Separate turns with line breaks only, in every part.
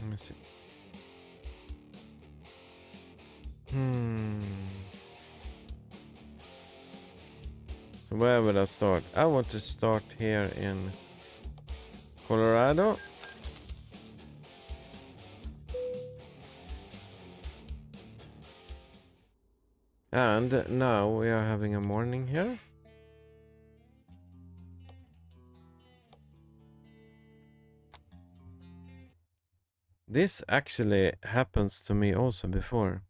Let me see. So where would I start? I want to start here in Colorado. And now we are having a morning here. This actually happens to me also before.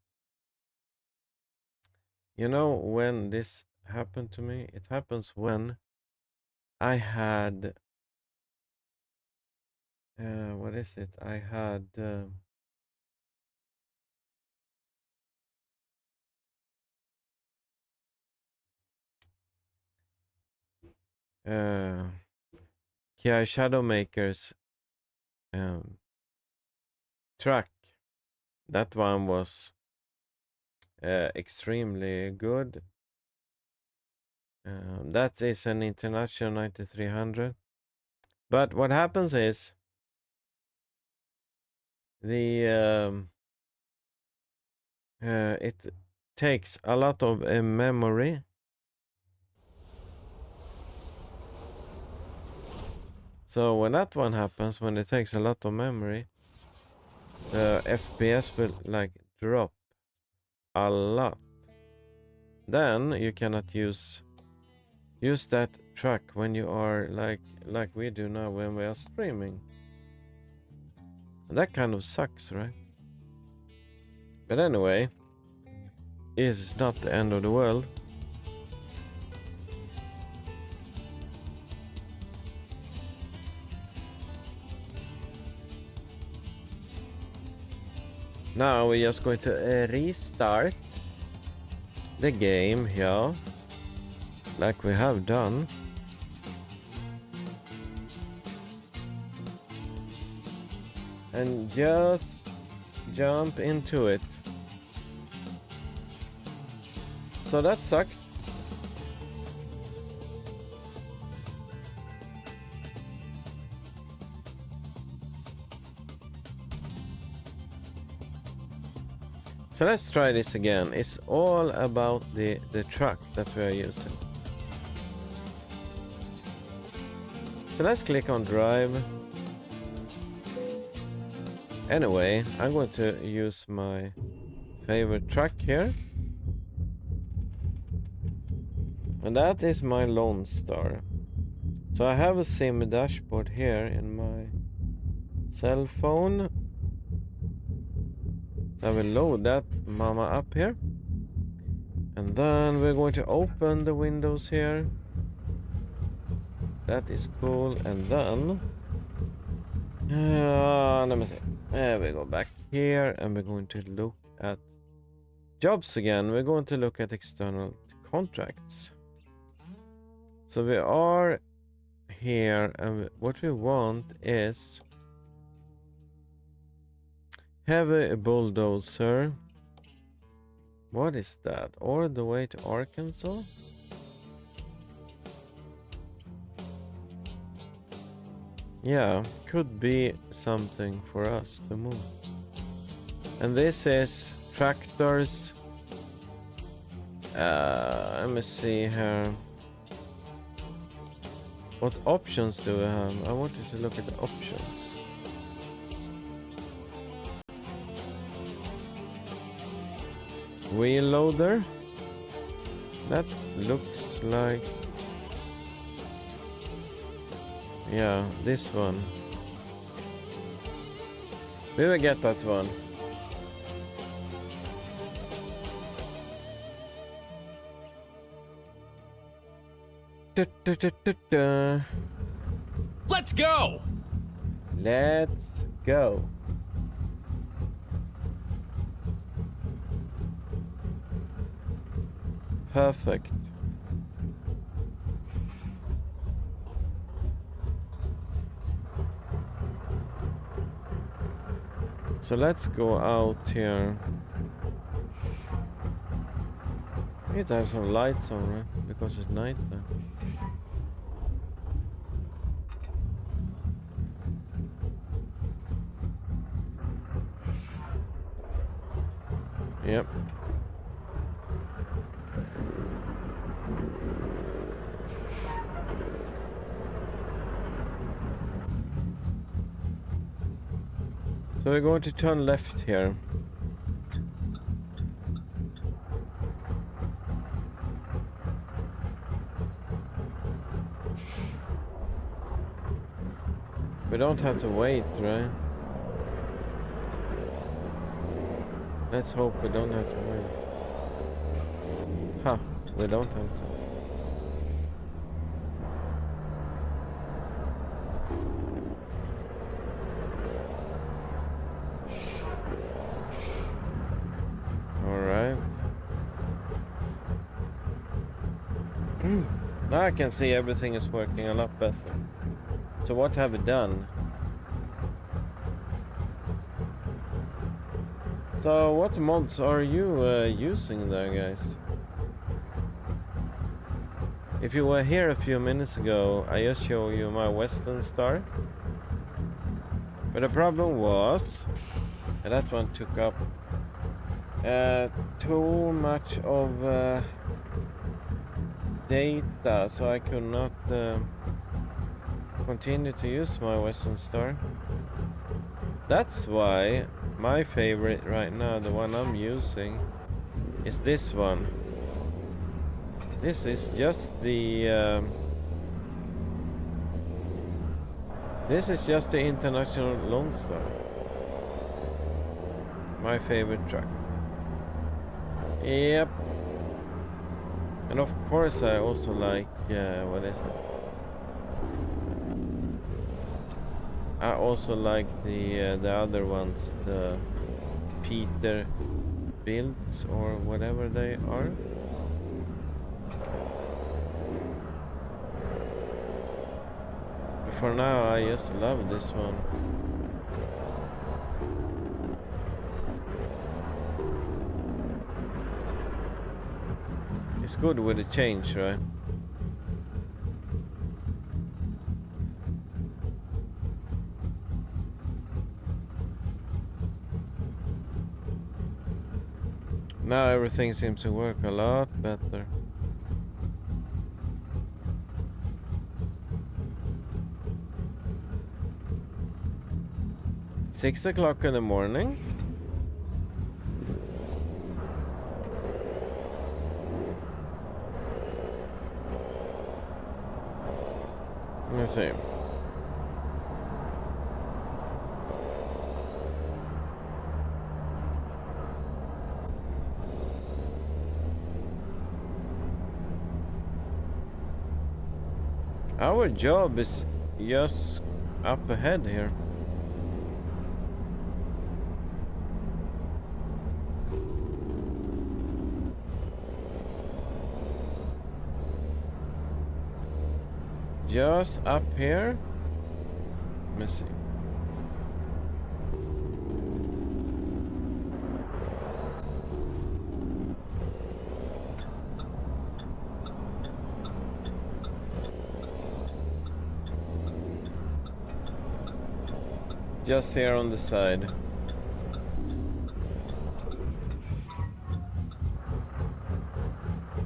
You know when this happened to me? It happens when I had... what is it? I had... Kia Shadowmaker's track. That one was extremely good. That is an International 9300. But what happens is the it takes a lot of memory. So when that one happens, when it takes a lot of memory, the FPS will like drop a lot. Then you cannot use that track when you are like we do now when we are streaming. That kind of sucks, right? But anyway, it's not the end of the world. Now we're just going to restart the game here, like we have done. And just jump into it. So that sucked. So let's try this again. It's all about the truck that we are using. So let's click on drive. Anyway, I'm going to use my favorite truck here. And that is my Lone Star. So I have a sim dashboard here in my cell phone. So I will load that mama up here. And then we're going to open the windows here. That is cool. And then... let me see. There we go back here. And we're going to look at jobs again. We're going to look at external contracts. So we are here. And what we want is... heavy bulldozer. What is that? All the way to Arkansas? Yeah, could be something for us to move. And this is tractors. Let me see here. What options do we have? I wanted to look at the options. Wheel loader. That looks like... yeah, this one. We will get that one.
Let's go!
Let's go. Perfect. So let's go out here. We need to have some lights on, right? Because it's night time. Yep. So we're going to turn left here. We don't have to wait, right? Let's hope we don't have to wait. Huh, we don't have to. Alright. Now I can see everything is working a lot better. So what have we done? So what mods are you using there, guys? If you were here a few minutes ago, I just showed you my Western Star. But the problem was that one took up too much of data, so I could not continue to use my Western Star. That's why my favorite right now, the one I'm using, is this one. This is just the International Lone Star. My favorite truck. Yep. And of course I also like what is it? I also like the other ones, the Peterbilts or whatever they are. But for now, I just love this one. It's good with the change, right? Now everything seems to work a lot better. Six o'clock in the morning. Let's see. Our job is just up ahead here. Just up here. Let me see. Just here on the side.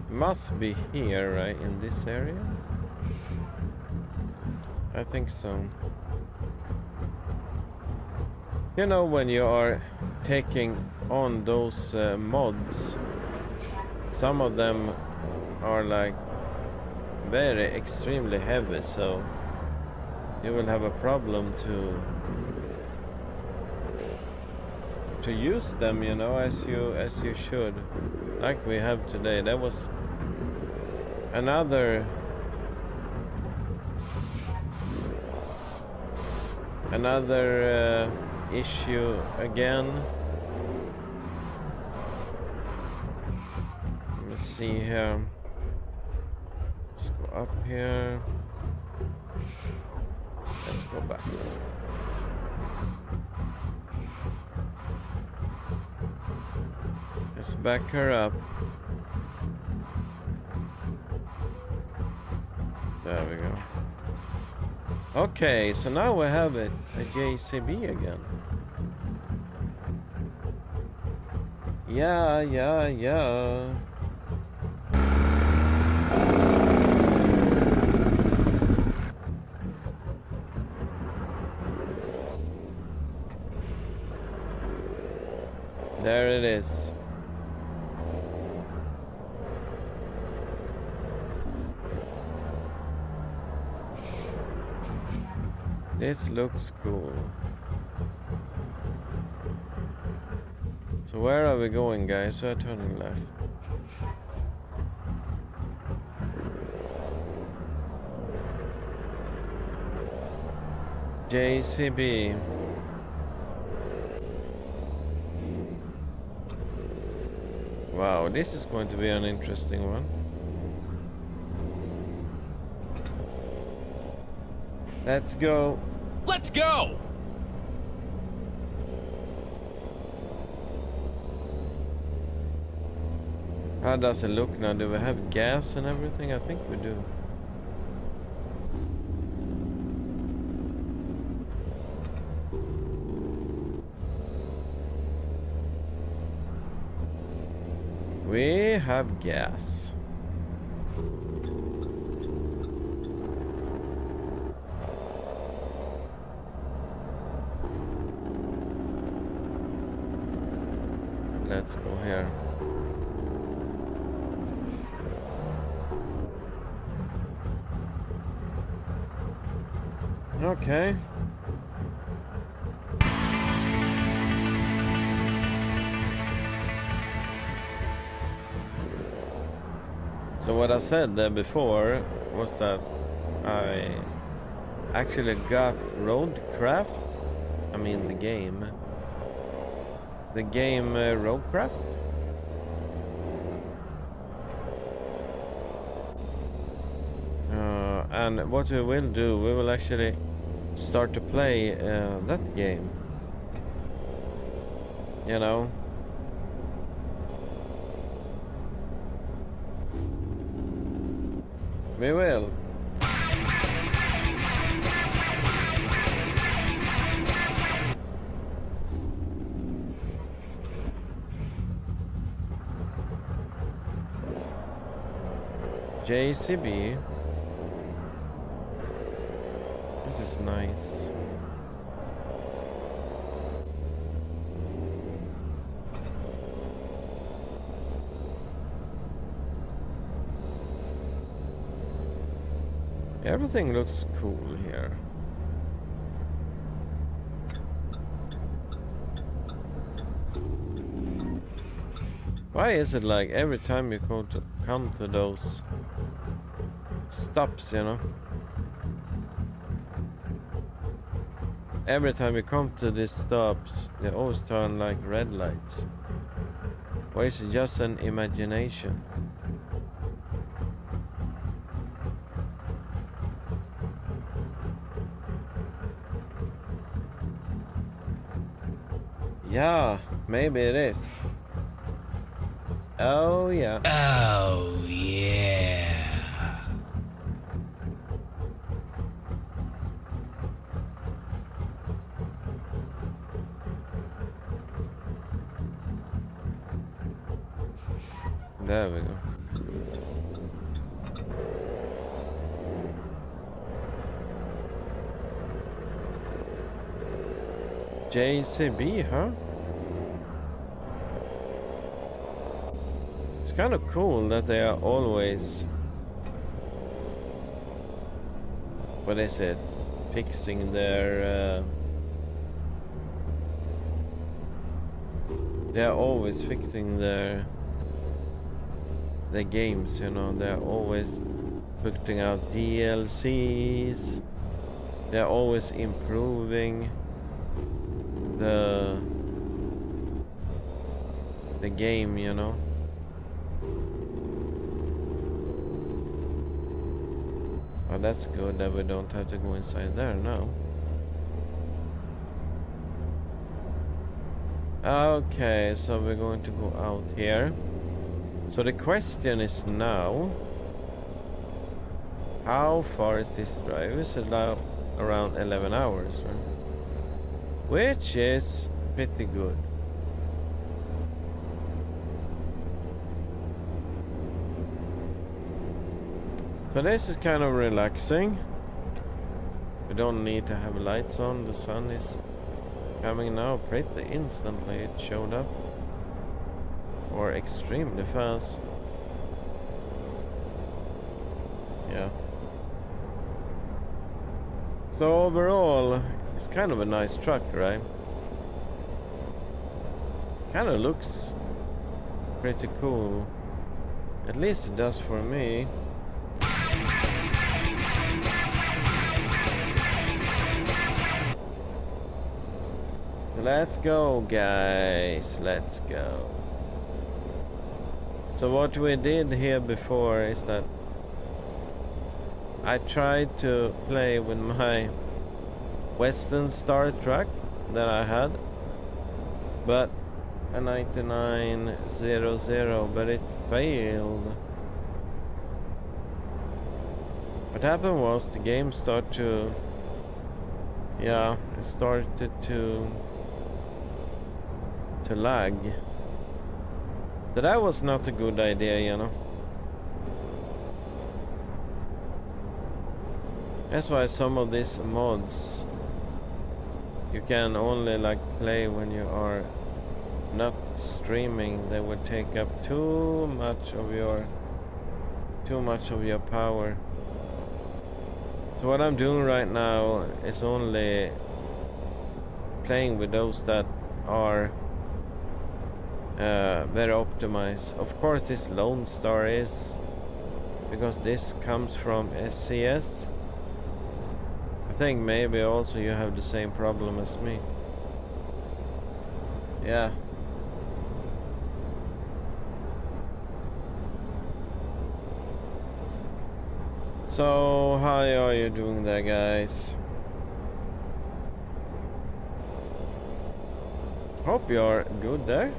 Must be here, right, in this area? I think so. You know, when you are taking on those mods, some of them are like very extremely heavy, so you will have a problem to use them, you know, as you should, like we have today. That was another issue again. Let me see here. Let's go up here. Let's go back. Let's back her up. There we go. Okay, so now we have a JCB again. Yeah, yeah, yeah. There it is. This looks cool. So where are we going, guys? We're turning left. JCB. Wow, this is going to be an interesting one. Let's go.
Let's go!
How does it look now? Do we have gas and everything? I think we do. We have gas. Let's go here. Okay. So what I said there before was that I actually got Roadcraft. I mean the game. The game Roadcraft. And what we will do, we will actually start to play that game. You know? We will. JCB. This is nice. Everything looks cool here. Why is it like every time you come to those stops, you know? Every time you come to these stops, they always turn like red lights. Or is it just an imagination? Yeah, maybe it is. Oh yeah.
Oh, yeah.
There we go. JCB, huh? It's kind of cool that they are always, what is it, fixing their they're always fixing their games, you know. They're always putting out DLCs. They're always improving the game, you know. Oh, that's good that we don't have to go inside there now. Okay, so we're going to go out here. So the question is now, how far is this drive? It's around 11 hours, right? Which is pretty good. So this is kind of relaxing. We don't need to have lights on. The sun is coming now pretty instantly. It showed up. Or extremely fast. Yeah. So overall, it's kind of a nice truck, right? Kind of looks pretty cool. At least it does for me. Let's go, guys. Let's go. So what we did here before is that I tried to play with my Western Star truck that I had, but a 9900, but it failed. What happened was the game started to, it started to lag. So that was not a good idea, you know. That's why some of these mods you can only like play when you are not streaming. They would take up too much of your power. So what I'm doing right now is only playing with those that are very optimized. Of course this Lone Star is, because this comes from SCS. I think maybe also you have the same problem as me. Yeah. So how are you doing there, guys? Hope you're good there.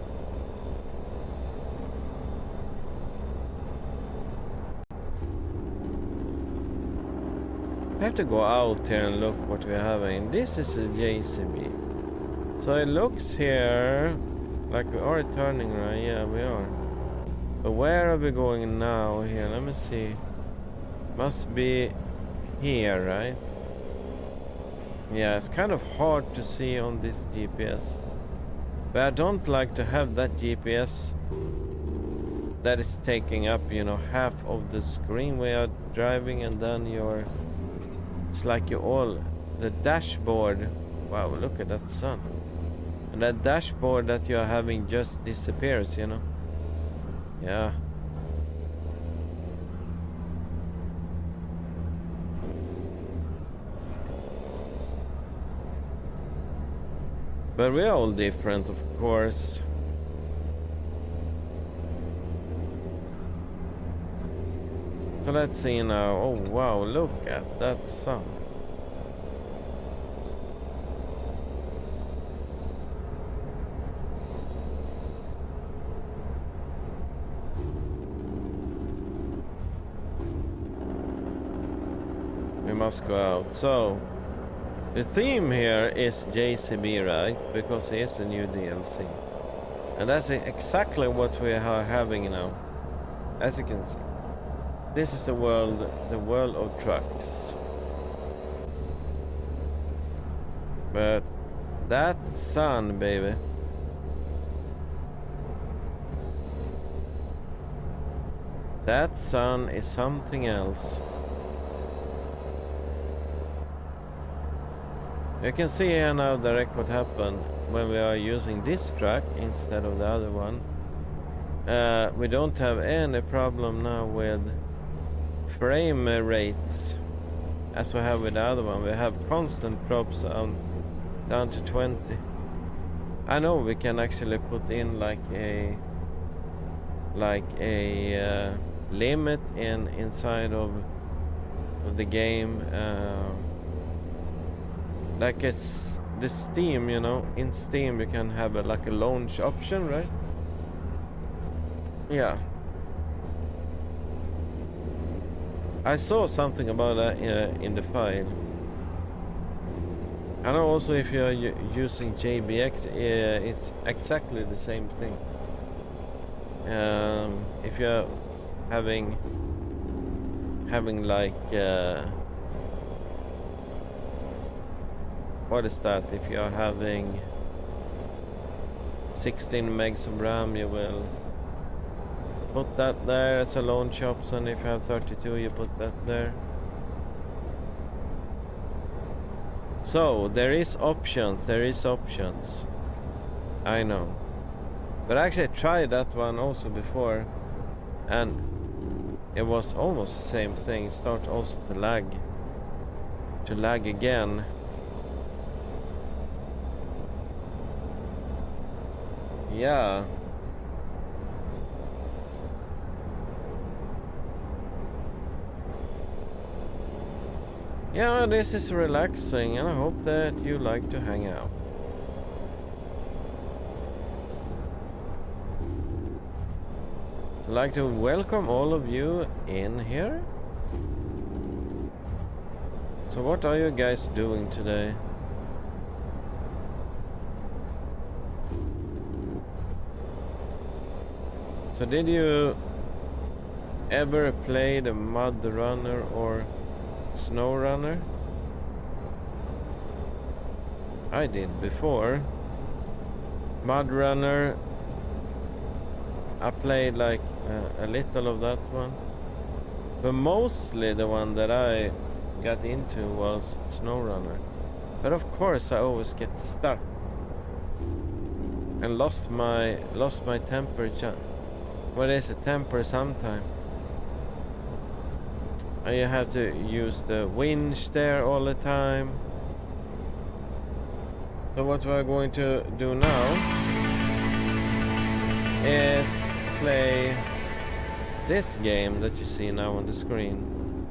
I have to go out here and look what we're having. This is a JCB. So it looks here like we are turning right. Yeah, we are. But where are we going now here? Let me see. Must be here, right? Yeah, it's kind of hard to see on this GPS. But I don't like to have that GPS that is taking up, you know, half of the screen when you're driving, and then it's like the dashboard. Wow, look at that sun. And that dashboard that you're having just disappears, you know. Yeah. But we're all different, of course. So let's see now. Oh wow, look at that sun. We must go out. So the theme here is JCB, right? Because it is a new DLC. And that's exactly what we are having now. As you can see. This is the world of trucks. But that sun, baby. That sun is something else. You can see here now direct what happened when we are using this truck instead of the other one. We don't have any problem now with frame rates as we have with the other one. We have constant drops down to 20. I know we can actually put in like a limit inside of the game, like it's the Steam, you know. In Steam you can have like a launch option, right? Yeah. I saw something about that in the file. I know also if you're using JBX, it's exactly the same thing. If you're having having like what is that? If you are having 16 megs of RAM, you will put that there as a launch option. If you have 32, you put that there. So there is options. I know, but actually I tried that one also before, and it was almost the same thing. Start also to lag again. Yeah. Yeah, this is relaxing, and I hope that you like to hang out. So I'd like to welcome all of you in here. So what are you guys doing today? So did you ever play the Mud Runner or Snow Runner? I did before. Mud Runner, I played like a little of that one, but mostly the one that I got into was Snow Runner. But of course I always get stuck and lost my temper. What is a temper sometime? And you have to use the winch there all the time. So what we're going to do now is play this game that you see now on the screen.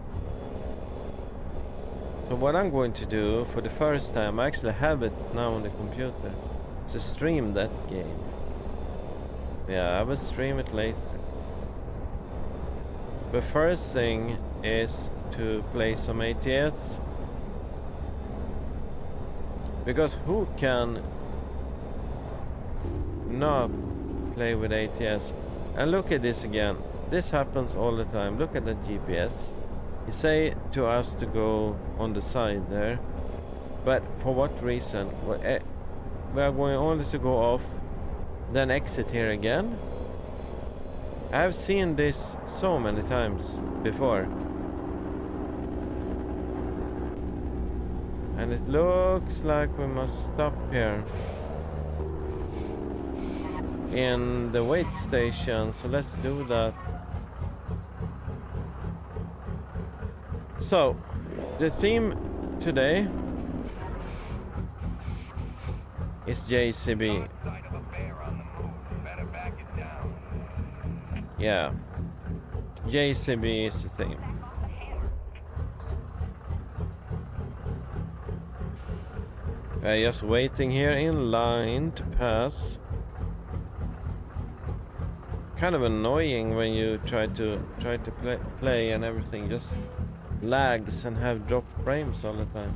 So what I'm going to do for the first time, I actually have it now on the computer, is to stream that game. Yeah, I will stream it later. The first thing is to play some ATS, because who can not play with ATS? And look at this again. This happens all the time. Look at the GPS. You say to us to go on the side there, but for what reason? We are going only to go off, then exit here again. I've seen this so many times before. And it looks like we must stop here in the wait station, so let's do that. So, the theme today is JCB. Yeah, JCB is the theme. Just waiting here in line to pass. Kind of annoying when you try to play and everything just lags and have drop frames all the time.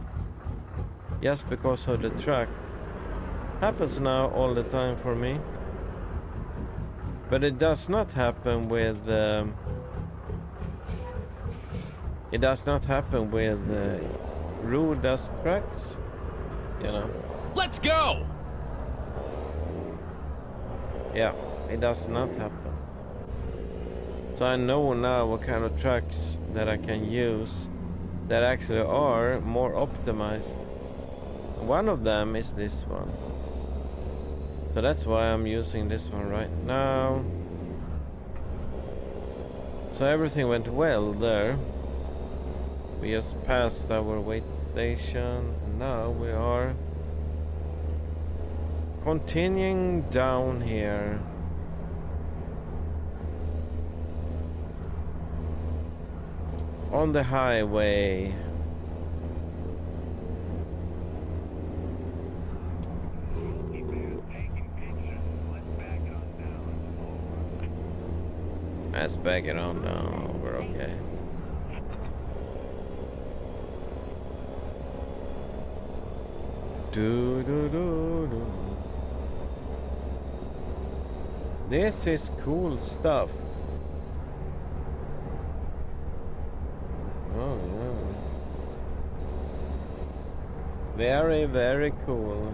Just because of the track. Happens now all the time for me. But it does not happen with rude tracks, you know.
Let's go!
Yeah, it does not happen. So I know now what kind of tracks that I can use that actually are more optimized. One of them is this one. So that's why I'm using this one right now. So everything went well there. We just passed our wait station. And now we are continuing down here. On the highway. Let's back it on down. We're okay. Do do do do. This is cool stuff. Very, very cool.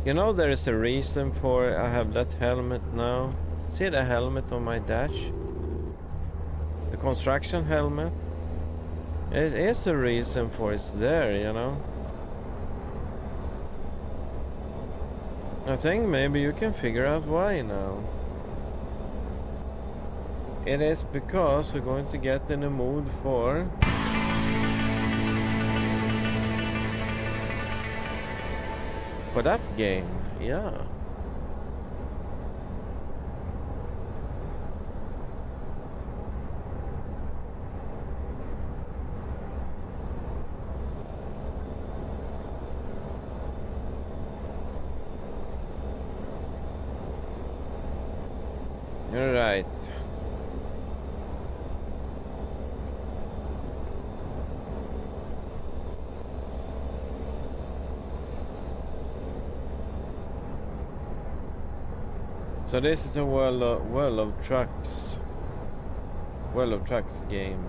You know, there is a reason for I have that helmet now. See the helmet on my dash? The construction helmet? It is a reason for it's there, you know? I think maybe you can figure out why now. It is because we're going to get in the mood for that game, yeah. You're right. So this is a World of Trucks game.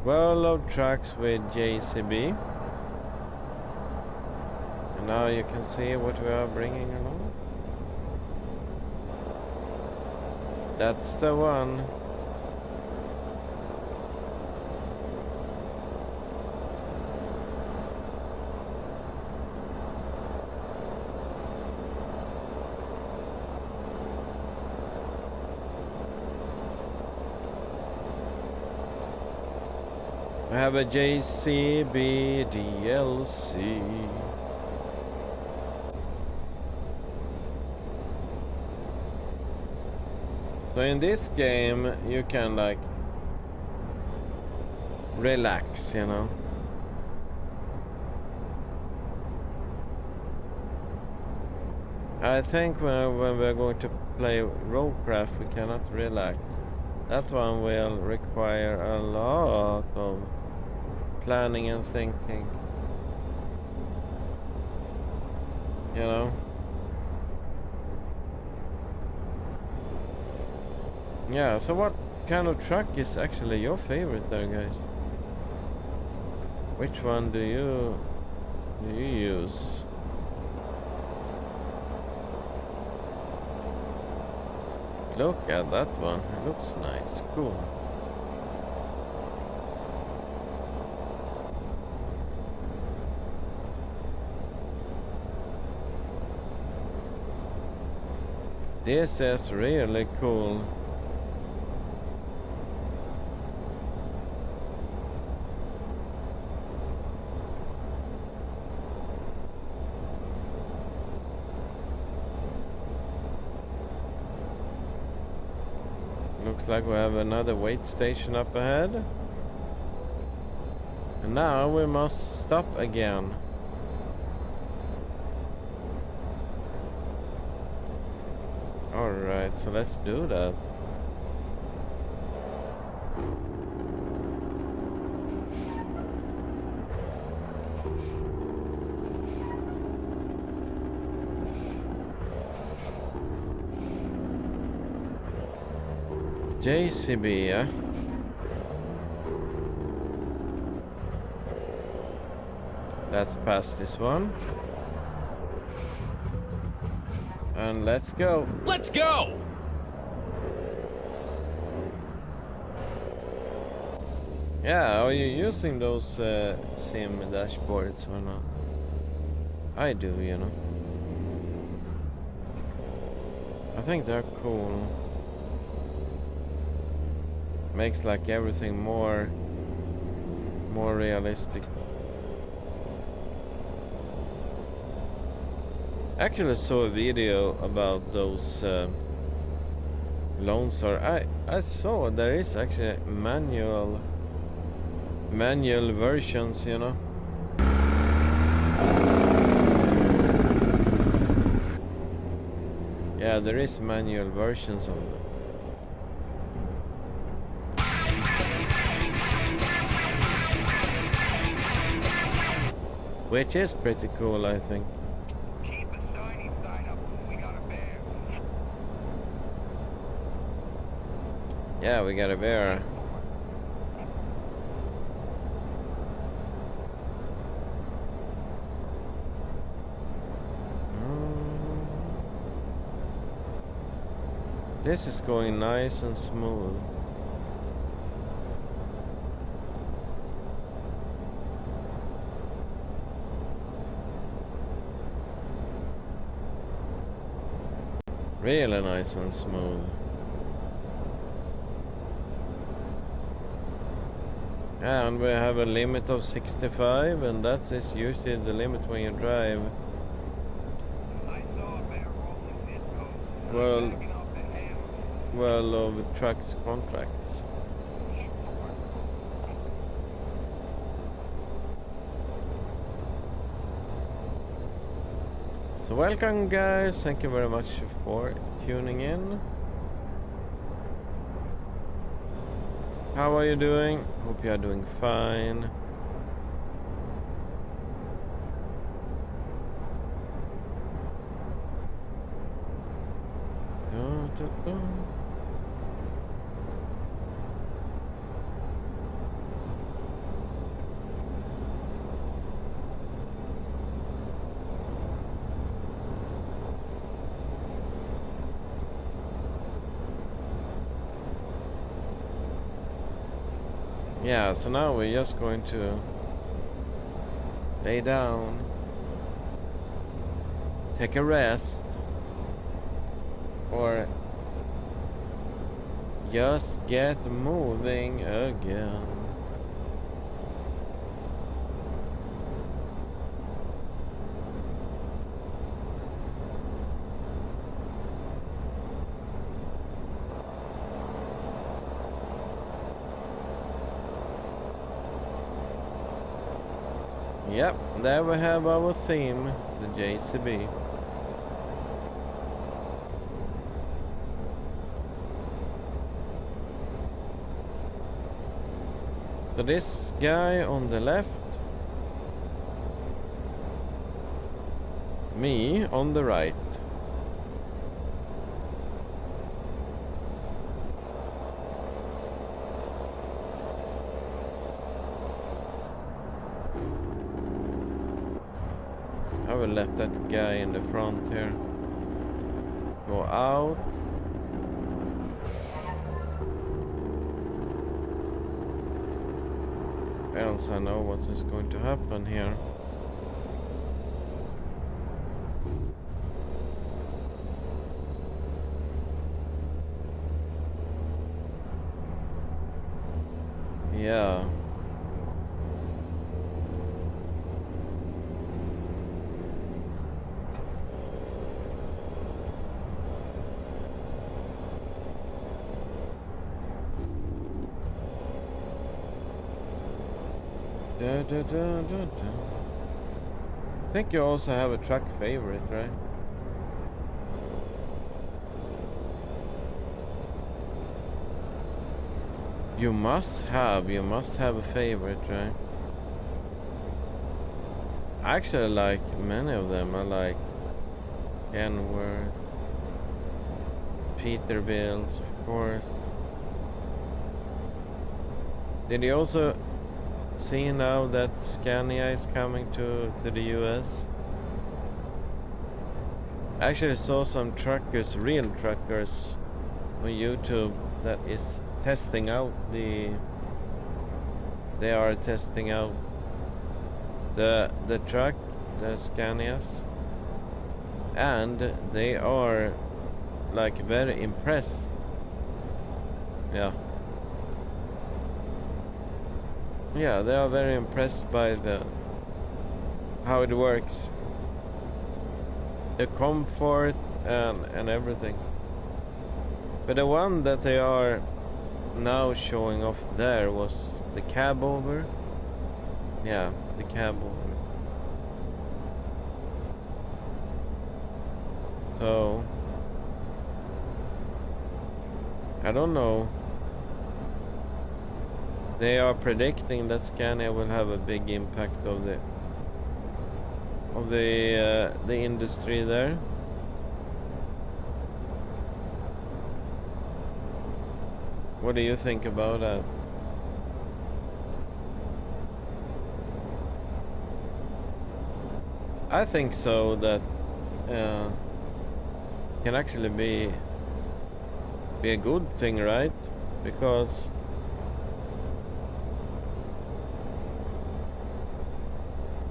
World of Trucks with JCB. And now you can see what we are bringing along. That's the one. I have a JCB DLC. So in this game you can like relax, you know. I think when we're going to play Roadcraft we cannot relax. That one will require a lot of planning and thinking. You know? Yeah, so what kind of truck is actually your favorite there, guys? Which one do you use? Look at that one. It looks nice. Cool. This is really cool. Looks like we have another wait station up ahead. And now we must stop again. Alright, so let's do that. JCB, yeah? Let's pass this one. And let's go.
Let's go!
Yeah, are you using those sim dashboards or not? I do, you know. I think they're cool. Makes like everything more realistic. Actually saw a video about those Lone Star. I saw there is actually manual versions, you know. Yeah, there is manual versions of them. Which is pretty cool, I think.
Keep assigning
Yeah, we got a bear. This is going nice and smooth. Really nice and smooth. And we have a limit of 65, and that is usually the limit when you drive. Well, of trucks contracts. So welcome guys, thank you very much for tuning in. How are you doing? Hope you are doing fine. Yeah, so now we're just going to lay down, take a rest, or just get moving again. Yep, there we have our theme, the JCB. So this guy on the left, me on the right. I will let that guy in the front here go out. Else I know what is going to happen here. Yeah. I think you also have a truck favorite, right? You must have a favorite, right? I actually like many of them. I like Kenworth, Peterbilt's, of course. Did you also see now that Scania is coming to the US? I actually saw some truckers, real truckers, on YouTube that is testing out they are testing out the truck, the Scanias, and they are like very impressed. Yeah, they are very impressed by how it works, the comfort and everything. But the one that they are now showing off there was the cab over. Yeah, the cab over. So I don't know. They are predicting that Scania will have a big impact of the industry there. What do you think about that? I think so, that can actually be a good thing, right? Because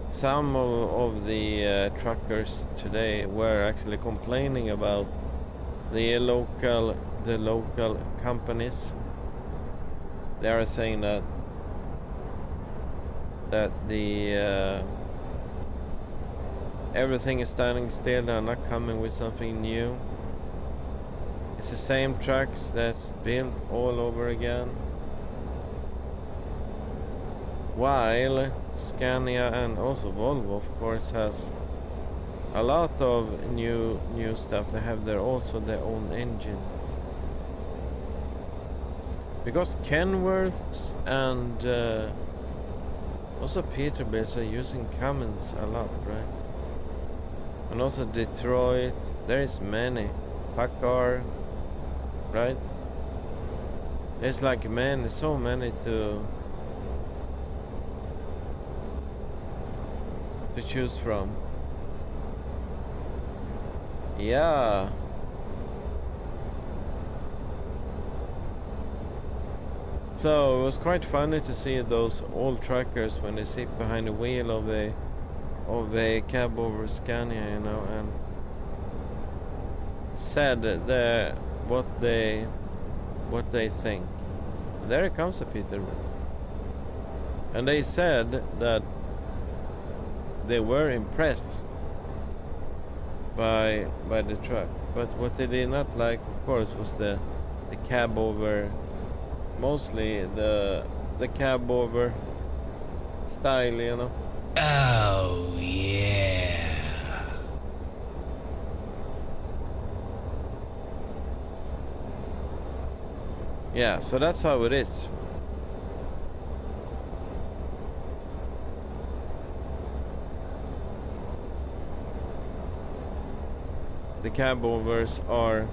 some of the truckers today were actually complaining about the local companies. They are saying that the everything is standing still. They're not coming with something new. It's the same trucks that's built all over again. While Scania and also Volvo, of course, has a lot of new stuff. They have their own engines. Because Kenworths and also Peterbilts are using Cummins a lot, right? And also Detroit, there is many. Packard, right? There's like so many to choose from. Yeah. So it was quite funny to see those old truckers when they sit behind the wheel of a cab over Scania, you know, and said what they think. There comes a Peterbilt, and they said that they were impressed by the truck, but what they did not like, of course, was the cab over, mostly the cab over style, you know.
Oh, yeah.
Yeah, so that's how it is. The cab overs are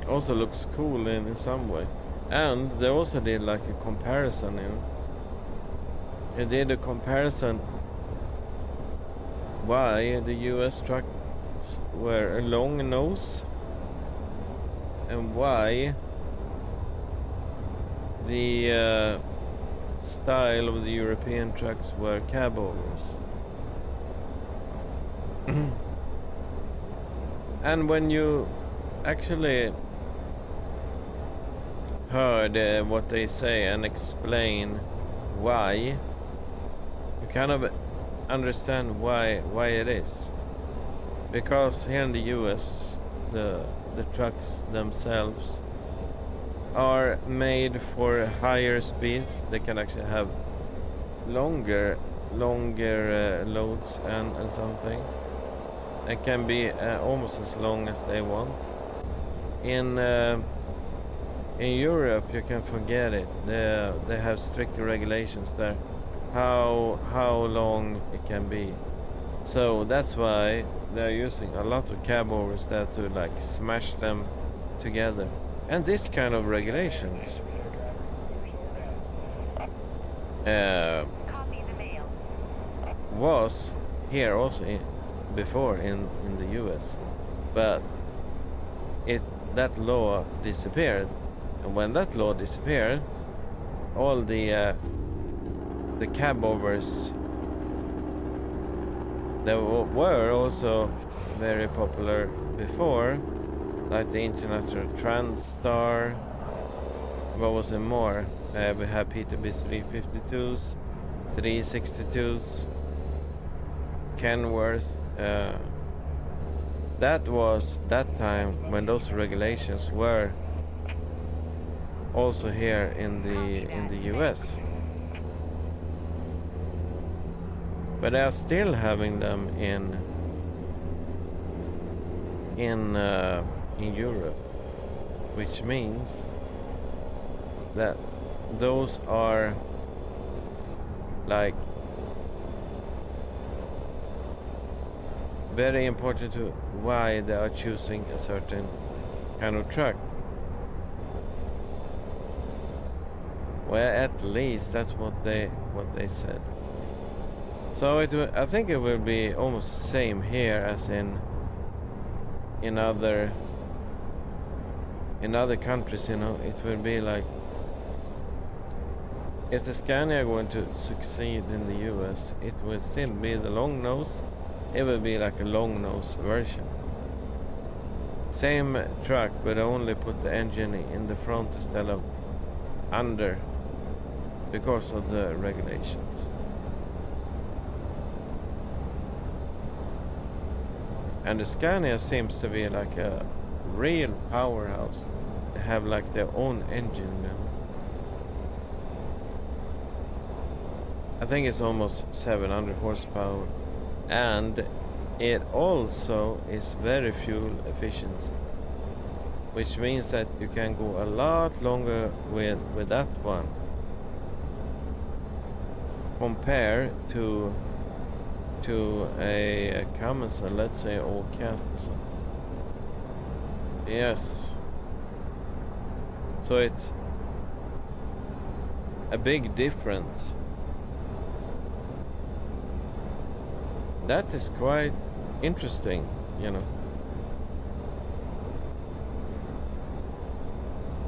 also looks cool in some way, and they also did like a comparison, you know. They did a comparison why the US trucks were a long nose and why the style of the European trucks were cab overs. And when you actually heard what they say and explain why, you kind of understand why it is. Because here in the US, the trucks themselves are made for higher speeds. They can actually have longer loads and something. It can be almost as long as they want. In Europe, you can forget it. They have strict regulations there, how long it can be. So that's why they're using a lot of cab overs there to like smash them together. And this kind of regulations was here also before in the US, but that law disappeared, and when that law disappeared, all the cab overs that were also very popular before, like the International Transstar. What was it more? We had Peterbilt 352s, 362s, Kenworth. That was that time when those regulations were also here in the US, but they are still having them in Europe, which means that those are like very important to why they are choosing a certain kind of truck. Well, at least that's what they said. So I think it will be almost the same here as in other countries. You know, it will be like if the Scania are going to succeed in the US, it will still be the long nose. It will be like a long nose version. Same truck, but only put the engine in the front instead of under because of the regulations. And the Scania seems to be like a real powerhouse. They have like their own engine now. I think it's almost 700 horsepower, and it also is very fuel efficient, which means that you can go a lot longer with that one compared to a Cummins, let's say, or Cat or something. Yes. So it's a big difference. That is quite interesting, you know.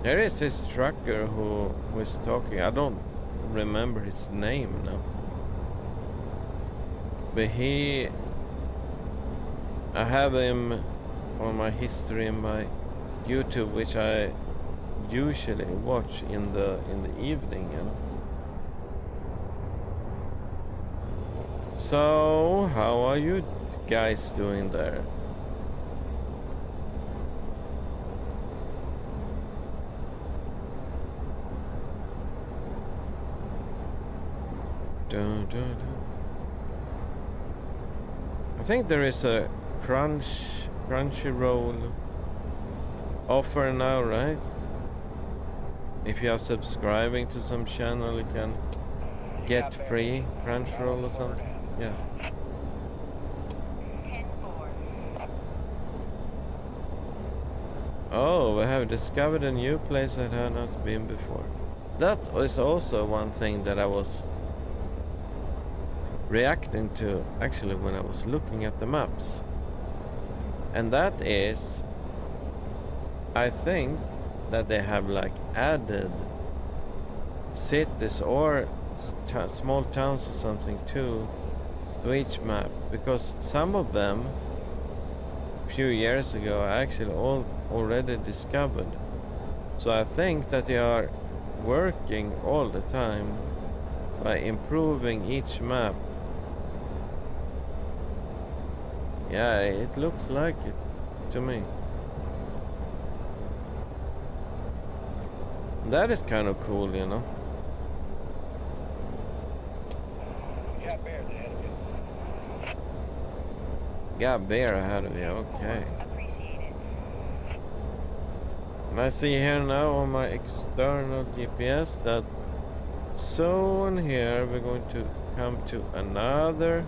There is this trucker who is talking. I don't remember his name now. But I have him on my history in my YouTube, which I usually watch in the evening, you know. So, how are you guys doing there? Dun, dun, dun. I think there is a Crunchyroll offer now, right? If you are subscribing to some channel, you can get free Crunchyroll or something. Yeah. Oh, we have discovered a new place that had not been before. That is also one thing that I was reacting to actually when I was looking at the maps. And that is, I think that they have like added cities or small towns or something to each map, because some of them a few years ago I actually already discovered. So I think that they are working all the time by improving each map. Yeah, it looks like it to me. That is kind of cool, you know. Got bear ahead of you, okay. And I see here now on my external GPS that soon here we're going to come to another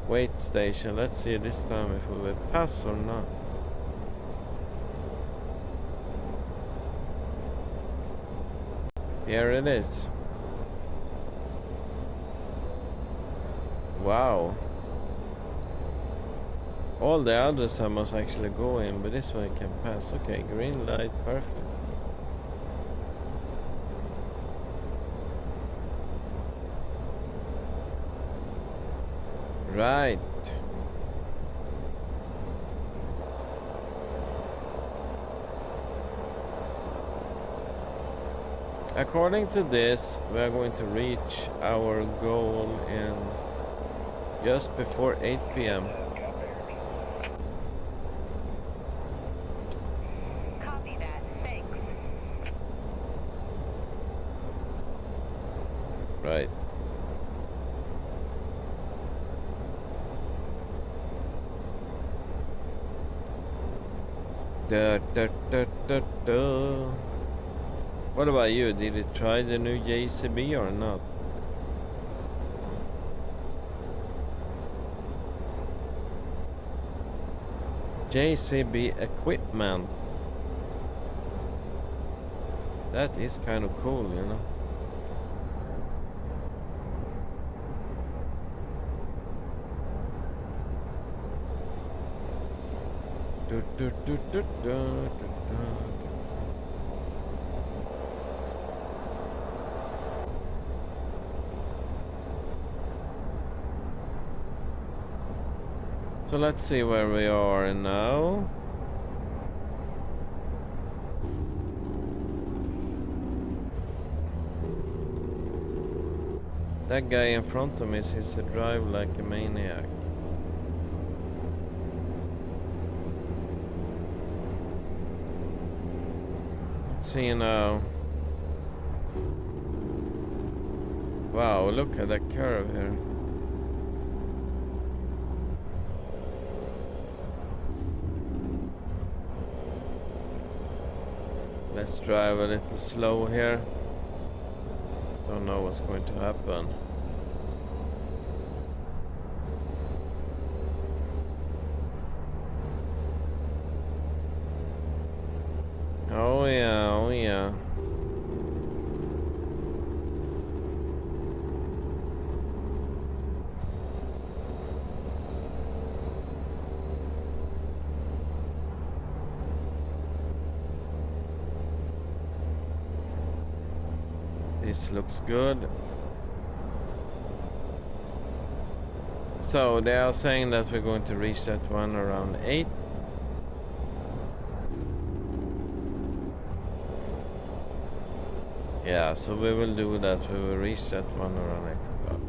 wait station. Let's see this time if we will pass or not. Here it is. Wow. All the others I must actually go in, but this one I can pass. Okay, green light, perfect. Right. According to this, we are going to reach our goal in just before 8 p.m.
Copy that. Thanks.
Right. Da, da, da, da, da. What about you? Did you try the new JCB or not? JCB equipment. That is kind of cool, you know. Do, do, do, do, do, do, do. So let's see where we are now. That guy in front of me seems to drive like a maniac. Let's see now. Wow, look at that curve here. Let's drive a little slow here. Don't know what's going to happen. Oh yeah, oh yeah. This looks good. So they are saying that we're going to reach that one around 8. Yeah, so we will do that. We will reach that one around 8 o'clock.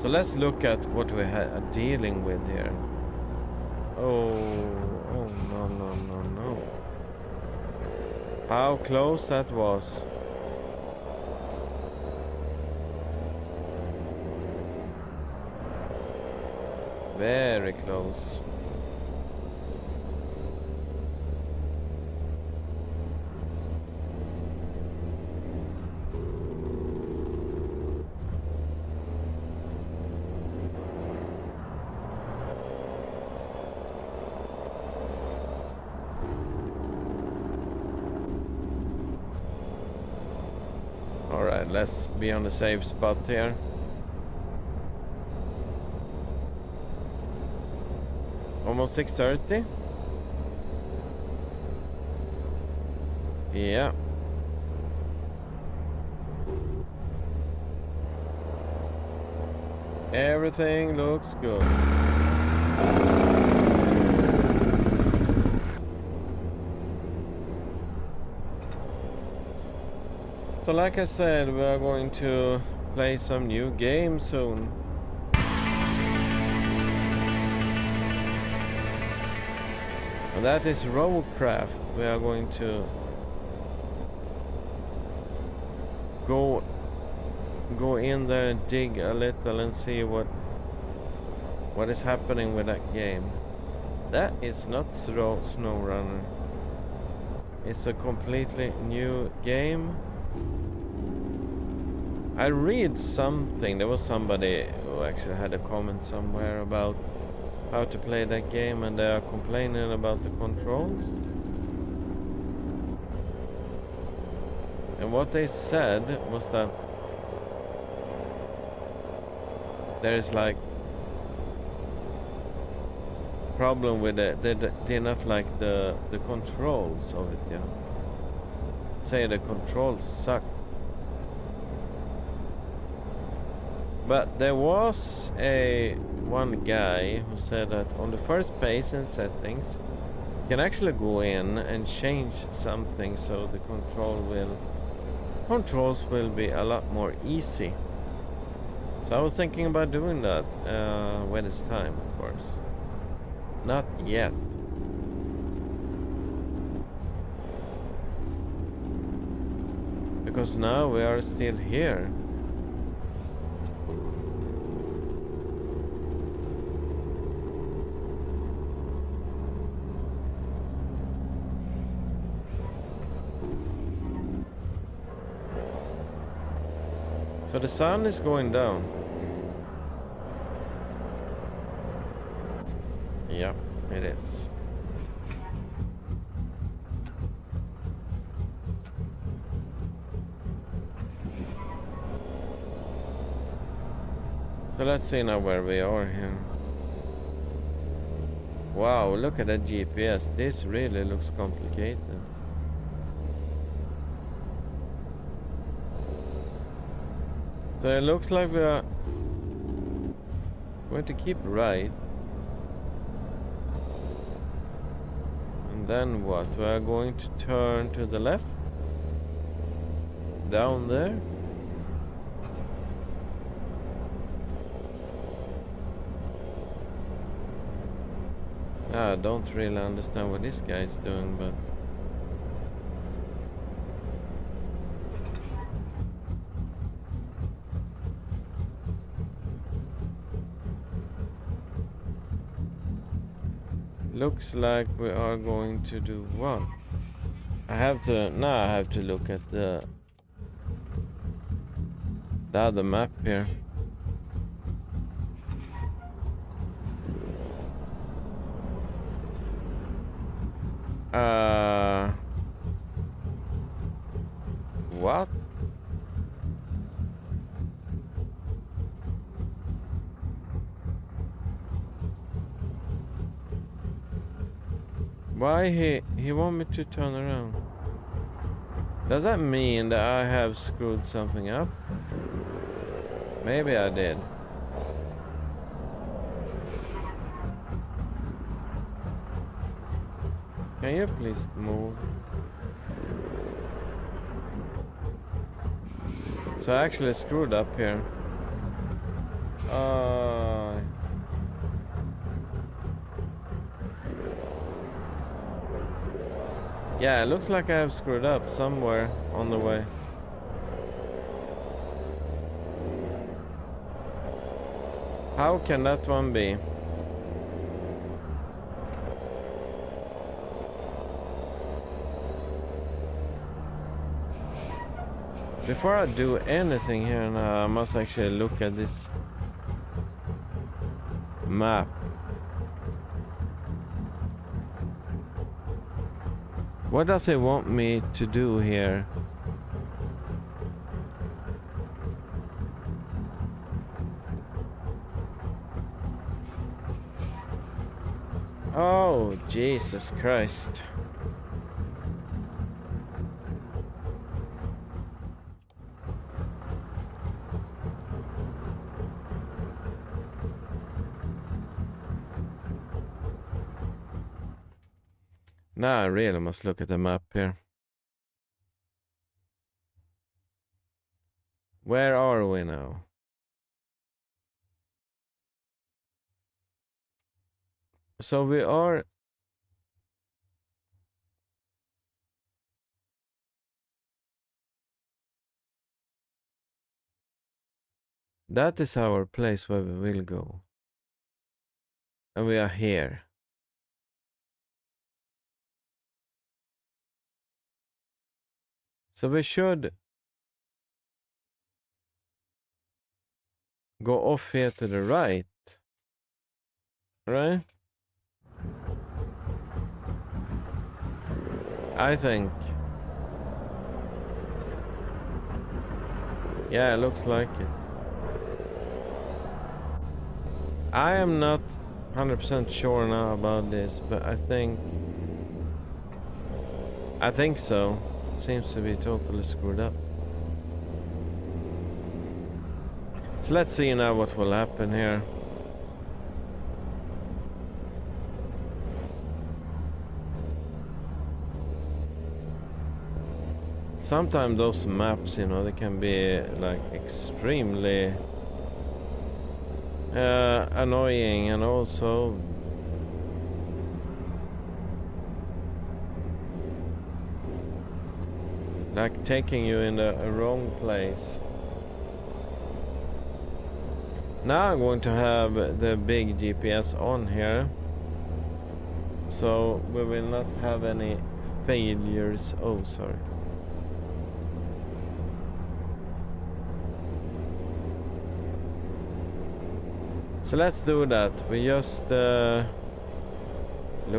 So let's look at what we are dealing with here. Oh no, no, no, no. How close that was. Very close. Alright, let's be on the safe spot here. Almost 6:30. Yeah. Everything looks good. So like I said, we are going to play some new games soon. And that is Roadcraft. We are going to go in there and dig a little and see what is happening with that game. That is not SnowRunner. It's a completely new game. I read something. There was somebody who actually had a comment somewhere about how to play that game, and they are complaining about the controls. And what they said was that there is like problem with it. They not like the controls of it, yeah. Say the controls suck. But there was one guy who said that on the first page in settings, you can actually go in and change something so the controls will be a lot more easy. So I was thinking about doing that when it's time, of course. Not yet. Because now we are still here. So the sun is going down. Yeah, it is. So let's see now where we are here. Wow, look at that GPS. This really looks complicated. So it looks like we are going to keep right. And then what? We are going to turn to the left. Down there. I don't really understand what this guy is doing, but looks like we are going to do what? I have to look at the other map here. What? Why he want me to turn around? Does that mean that I have screwed something up? Maybe I did. Can you please move? So I actually screwed up here. Yeah, it looks like I have screwed up somewhere on the way. How can that one be? Before I do anything here now, I must actually look at this map. What does it want me to do here? Oh, Jesus Christ. Now I really must look at the map here. Where are we now? So we are... That is our place where we will go. And we are here. So we should go off here to the right. Right? I think. Yeah, it looks like it. I am not 100% sure now about this, but I think so. Seems to be totally screwed up. So let's see now what will happen here. Sometimes those maps, you know, they can be like extremely annoying, and also like taking you in the wrong place. Now I'm going to have the big GPS on here, so we will not have any failures. Oh, sorry. So let's do that. We just look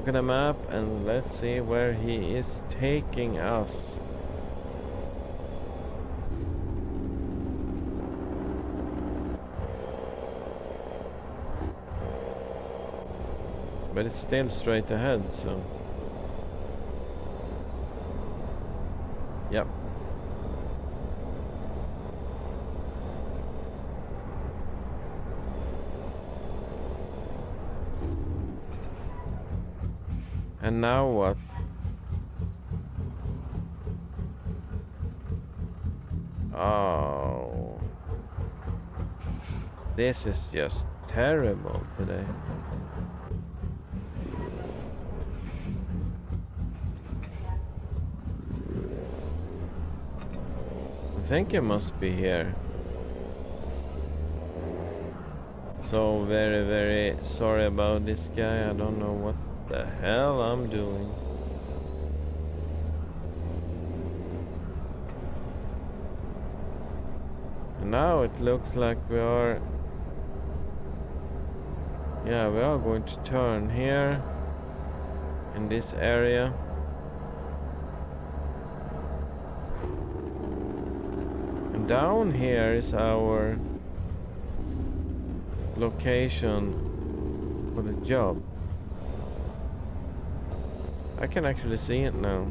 at the map and let's see where he is taking us. But it's still straight ahead, so... Yep. And now what? Oh. This is just terrible today. I think it must be here. So very, very sorry about this guy. I don't know what the hell I'm doing. And now it looks like we are... Yeah, we are going to turn here in this area. And down here is our location for the job. I can actually see it now.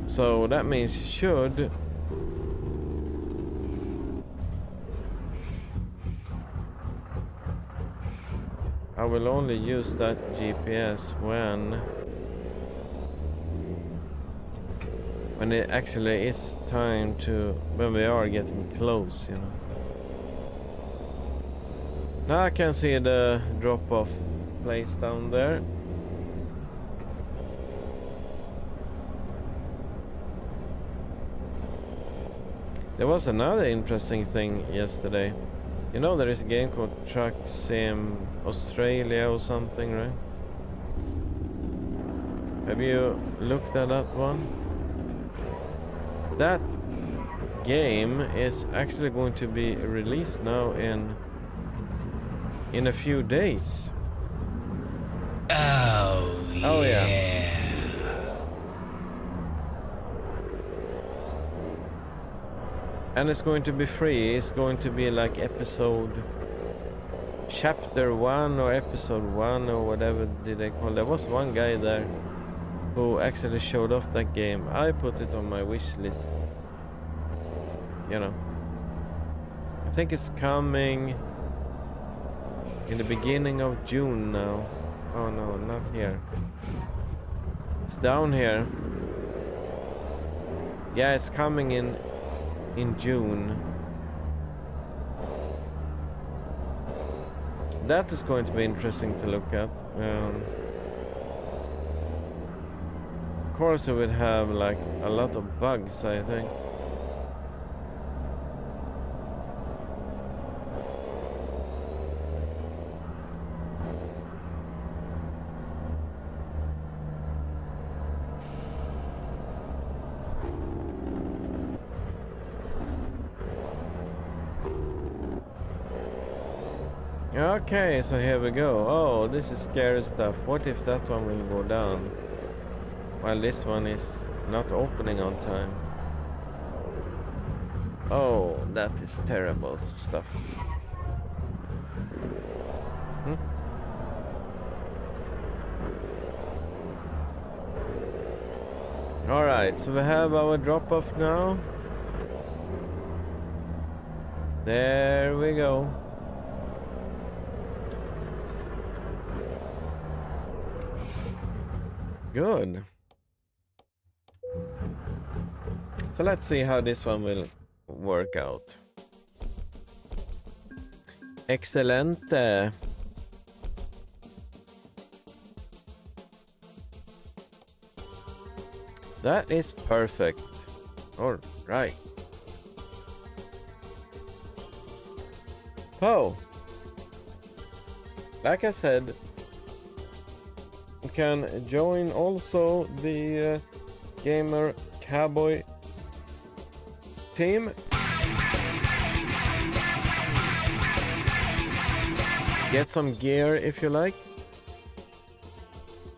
So that means should... I will only use that GPS when it actually is time to... when we are getting close, you know. Now I can see the drop-off place down there. There was another interesting thing yesterday. You know there is a game called Truck Sim Australia or something, right? Have you looked at that one? That game is actually going to be released now in a few days.
Oh yeah.
And it's going to be free. It's going to be like chapter 1 or episode 1 or whatever did they call it. There was one guy there who actually showed off that game. I put it on my wish list. You know. I think it's coming in the beginning of June now. Oh no, not here. It's down here. Yeah, it's coming in June. That is going to be interesting to look at. Of course it would have like a lot of bugs, I think. Okay, so here we go. Oh, this is scary stuff. What if that one will go down while this one is not opening on time? Oh, that is terrible stuff. Alright, so we have our drop-off now. There we go. Good. So let's see how this one will work out. Excelente. That is perfect. All right. Oh. Like I said, you can join also the Gamer Cowboy team. Get some gear if you like.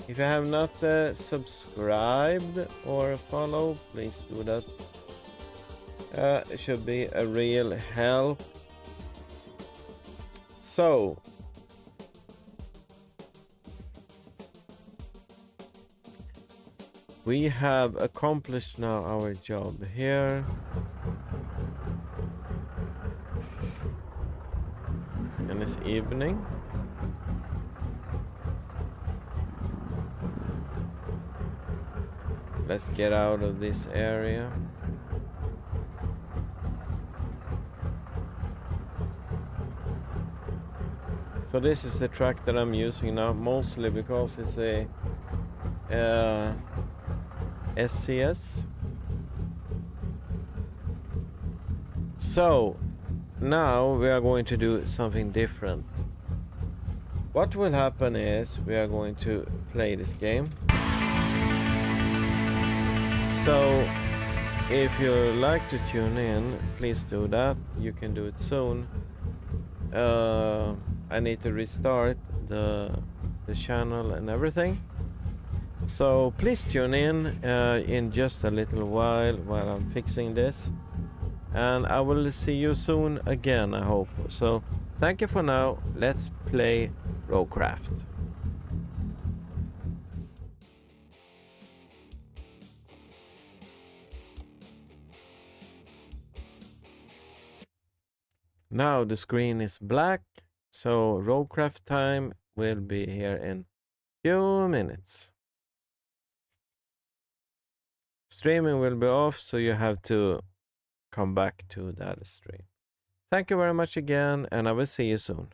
If you have not subscribed or follow, please do that. It should be a real help. So we have accomplished now our job here. And it's evening. Let's get out of this area. So this is the track that I'm using now, mostly because it's a SCS. So now we are going to do something different. What will happen is we are going to play this game. So if you like to tune in, please do that. You can do it soon. I need to restart the channel and everything. So please tune in just a little while I'm fixing this. And I will see you soon again, I hope. So thank you for now. Let's play Rowcraft. Now the screen is black, so Rowcraft time will be here in few minutes. Streaming will be off, so you have to come back to that stream. Thank you very much again, and I will see you soon.